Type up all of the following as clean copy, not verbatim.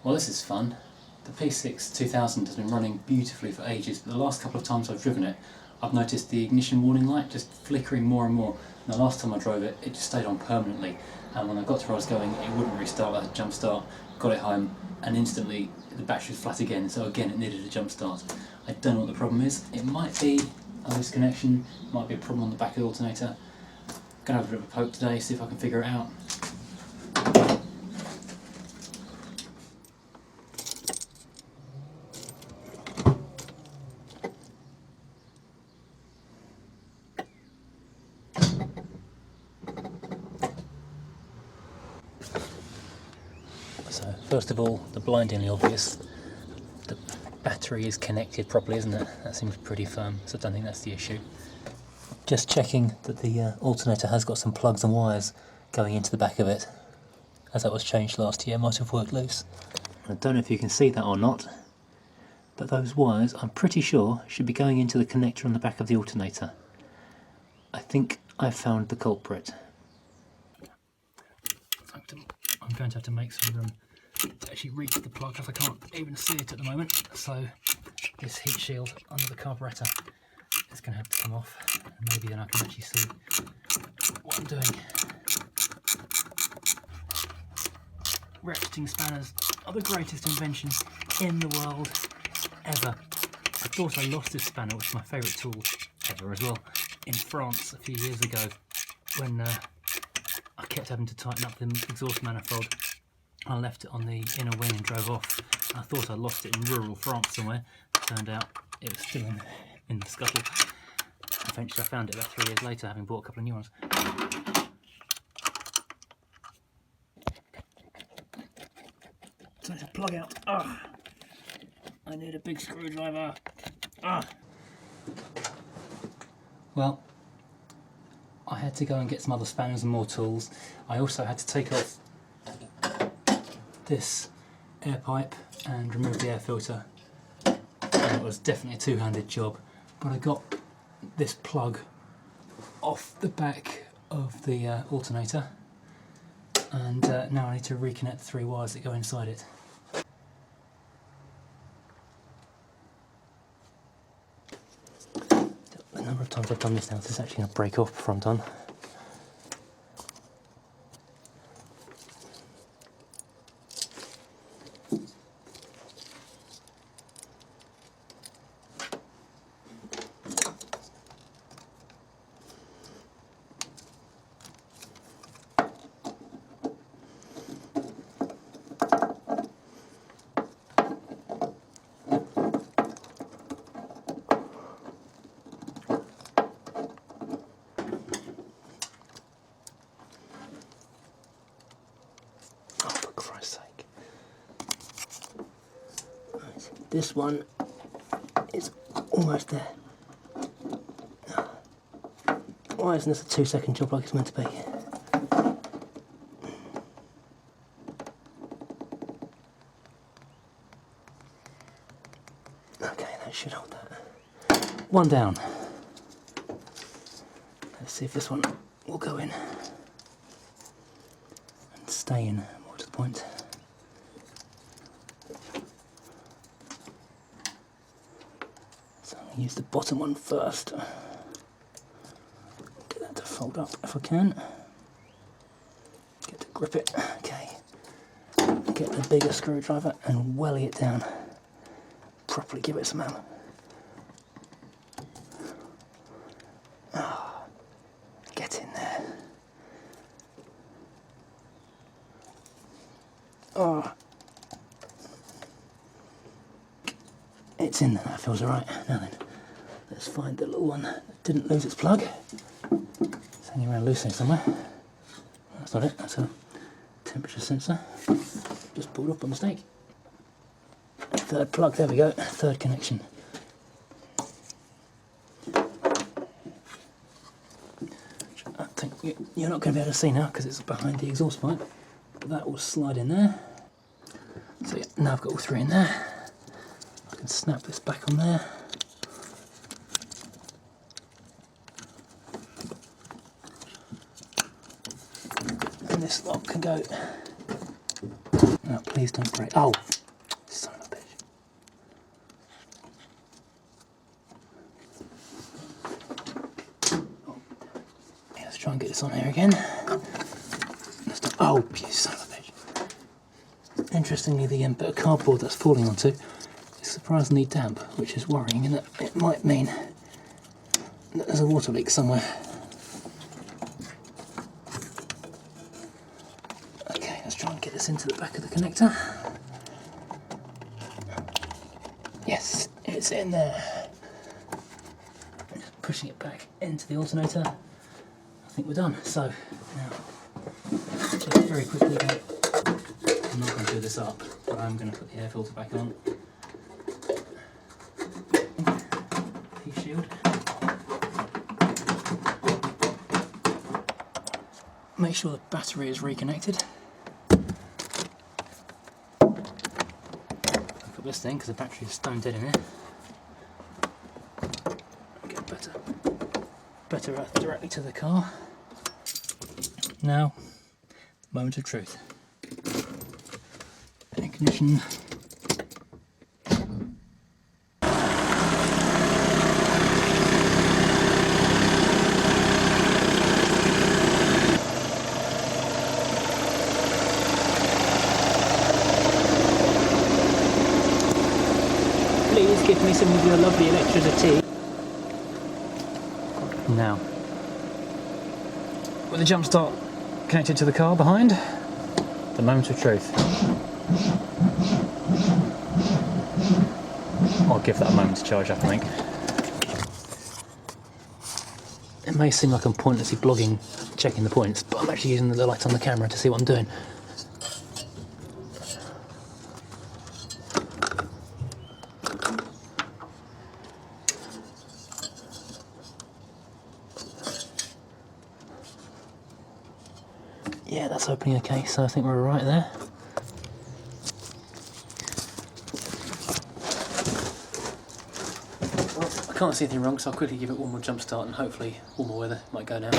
Well, this is fun. The P6 2000 has been running beautifully for ages, but the last couple of times I've driven it, I've noticed the ignition warning light just flickering more and more. And the last time I drove it, it just stayed on permanently. And when I got to where I was going, it wouldn't restart that jump start. Got it home, and instantly the battery was flat again, so again it needed a jump start. I don't know what the problem is. It might be a loose connection, might be a problem on the back of the alternator. Gonna have a bit of a poke today, see if I can figure it out. So first of all, the blindingly obvious, the battery is connected properly, isn't it? That seems pretty firm, so I don't think that's the issue. Just checking that the alternator has got some plugs and wires going into the back of it, as that was changed last year, might have worked loose. I don't know if you can see that or not, but those wires, I'm pretty sure, should be going into the connector on the back of the alternator. I think I've found the culprit. I'm going to have to make some room to actually reach the plug, because I can't even see it at the moment. So this heat shield under the carburettor is going to have to come off, and maybe then I can actually see what I'm doing. Ratcheting spanners are the greatest invention in the world ever. I thought I lost this spanner, which is my favourite tool ever as well, in France a few years ago, when I kept having to tighten up the exhaust manifold. I left it on the inner wing and drove off. I thought I lost it in rural France somewhere. Turned out it was still in the scuttle. Eventually I found it about 3 years later, having bought a couple of new ones. So it's a plug out. Ah, I need a big screwdriver. Ah. Well, I had to go and get some other spanners and more tools. I also had to take off this air pipe and remove the air filter. And it was definitely a two-handed job, but I got this plug off the back of the alternator, and now I need to reconnect the 3 wires that go inside it. The number of times I've done this now, this is actually going to break off before I'm done. This one is almost there. Why isn't this a 2-second job like it's meant to be? Okay, that should hold that. One down. Let's see if this one will go in and stay in, more to the point. Use the bottom one first. Get that to fold up if I can. Get to grip it. Okay. Get the bigger screwdriver and welly it down. Properly give it some ammo. Oh, get in there. Oh. It's in there, that feels alright. Now then, let's find the little one that didn't lose its plug. It's hanging around loosely somewhere. That's not it, that's a temperature sensor. Just pulled up by mistake. 3rd plug, there we go, 3rd connection. I think you're not going to be able to see now because it's behind the exhaust pipe, but that will slide in there. So yeah, now I've got all 3 in there. I can snap this back on there. And this lock can go. Oh, please don't break. Oh, try and get this on here again. Oh, you son of a bitch. Interestingly, the bit of cardboard that's falling onto is surprisingly damp, which is worrying, and it might mean that there's a water leak somewhere. Okay, let's try and get this into the back of the connector. Yes, it's in there. Just pushing it back into the alternator. I think we're done. So now, just very quickly again. I'm not going to do this up, but I'm going to put the air filter back on. Heat shield. Make sure the battery is reconnected. Look at this thing, because the battery is stone dead in here. Get better earth directly to the car. Now, moment of truth. Ignition. Please give me some of your lovely electricity. Now, with the jump start connected to the car behind, the moment of truth. I'll give that a moment to charge up, I think. It may seem like I'm pointlessly blogging, checking the points, but I'm actually using the light on the camera to see what I'm doing. Yeah, that's opening okay, so I think we're right there. Well, I can't see anything wrong, so I'll quickly give it one more jump start and hopefully warmer weather might go now.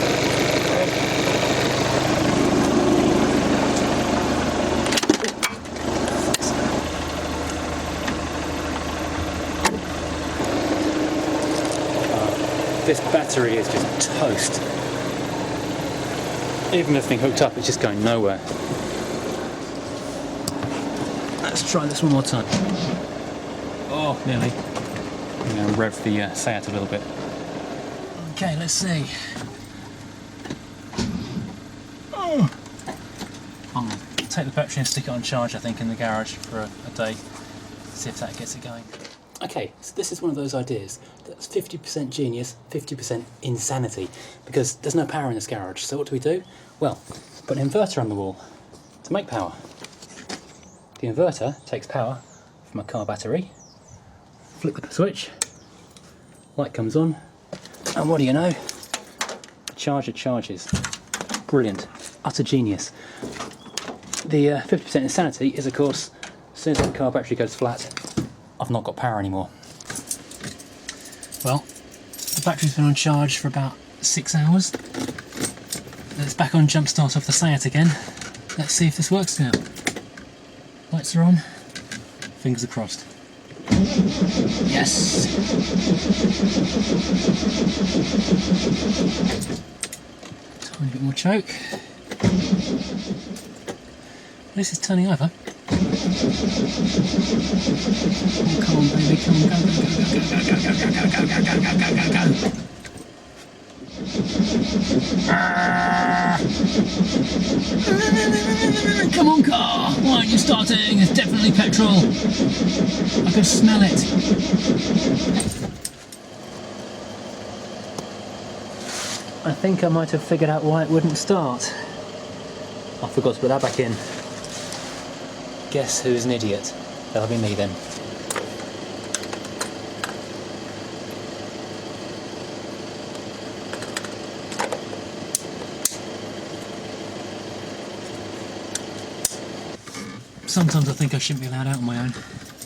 This battery is just toast. Even with the thing hooked up, it's just going nowhere. Let's try this one more time. Oh, nearly. I'm going to rev the Seat a little bit. Okay, let's see. Oh. I'm going to take the battery and stick it on charge, I think, in the garage for a day. See if that gets it going. Okay, so this is one of those ideas that's 50% genius, 50% insanity, because there's no power in this garage. So what do? Well, put an inverter on the wall to make power. The inverter takes power from a car battery, flick the switch, light comes on, and what do you know? The charger charges. Brilliant, utter genius. The 50% insanity is, of course, as soon as the car battery goes flat, I've not got power anymore. Well, the battery's been on charge for about 6 hours. It's back on jump start off the Seat again. Let's see if this works now. Lights are on. Fingers are crossed. Yes! Tiny bit more choke. This is turning over. Oh, come on, baby, come on, go. Come on, car, why aren't you starting? It's definitely petrol. I can smell it. I think I might have figured out why it wouldn't start. I forgot to put that back in. Guess who's an idiot? That'll be me then. Sometimes I think I shouldn't be allowed out on my own.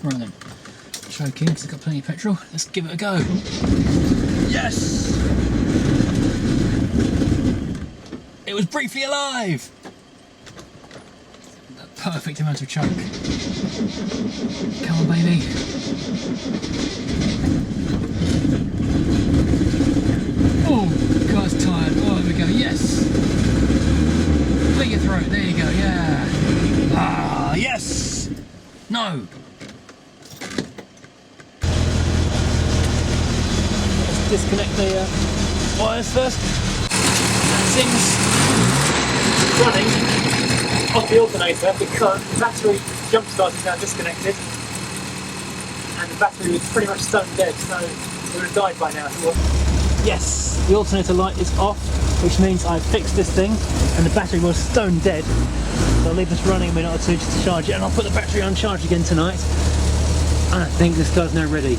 Right then, choking because I've got plenty of petrol. Let's give it a go. Yes! It was briefly alive! The perfect amount of choke. Come on, baby. Oh, God, it's tired. on. Oh, there we go. Yes. Clear your throat. There you go. Yeah. Ah, yes. No. Let's disconnect the wires first. That seems running off the alternator because the battery jump start is now disconnected, and the battery is pretty much stone dead, so it would have died by now. Yes, the alternator light is off, which means I've fixed this thing, and the battery was stone dead. So I'll leave this running a minute or two just to charge it, and I'll put the battery on charge again tonight. And I think this car's now ready.